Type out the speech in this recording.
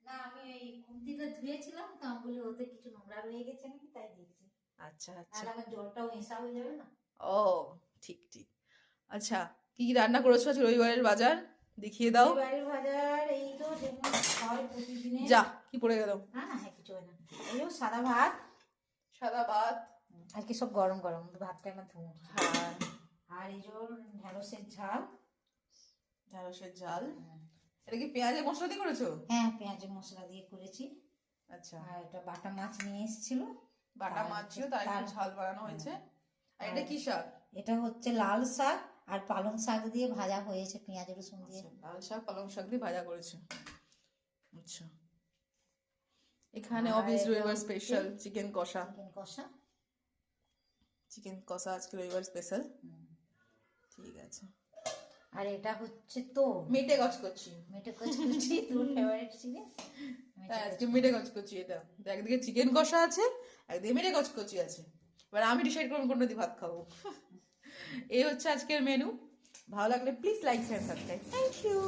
না আমি এই খুন্তিটা ধুয়েছিলাম তো, আমি বলি ওতে কিছু নোংরা রয়ে গেছে নাকি, তাই দিয়েছি। আচ্ছা আর আচ্ছা। আবার জলটাও মেশা হয়ে যাবে না। ও ঠিক ঠিক। আচ্ছা, কি কি রান্না করেছো আজ রবিবারের বাজার দেখিয়ে দাও। রবিবারের বাজার এই তো যেমন হয় প্রতিদিনের। যা কি পড়ে গেল। হ্যাঁ হ্যাঁ, কিছু হয় না। এই যে সাদা ভাত, সাদা ভাত। আজকে সব গরম গরম ভাতটা আমার ধুয়ে। হ্যাঁ, আর এই যে ঢেঁড়সের ঝাল। ঢেঁড়সের ঝাল। এটা কি পেঁয়াজের মশলা দিয়ে করেছো? হ্যাঁ, পেঁয়াজের মশলা দিয়ে করেছি। আচ্ছা, আর এটা বাটা মাছ নিয়ে এসেছিল, বাটা মাছ ছিল, তার একটু ঝাল বানানো হয়েছে। আর এটা কি শাক? এটা হচ্ছে লাল শাক আর পালং শাক দিয়ে ভাজা হয়েছে পেঁয়াজ রসুন দিয়ে। আচ্ছা, লাল শাক পালং শাক দিয়ে ভাজা করেছে। আচ্ছা, এখানে আর অবভিয়াস এটা রবিবার হচ্ছে স্পেশাল চিকেন কষা। চিকেন কষা। চিকেন কষা আজকে রবিবার স্পেশাল। ঠিক আছে। আর এটা হচ্ছে তো মেটে গচকচি। মেটে কচি, তোর ফেভারিট জিনিস। হ্যাঁ, আজকে মেটে গচকচি। এটা তো একদিকে চিকেন কষা আছে, একদিকে মেটে গচকচি আছে। এবার আমি ডিসাইড করবো কোনটা দিয়ে ভাত খাবো। এই হচ্ছে আজকের মেনু। ভালো লাগলে please like share subscribe. Thank you.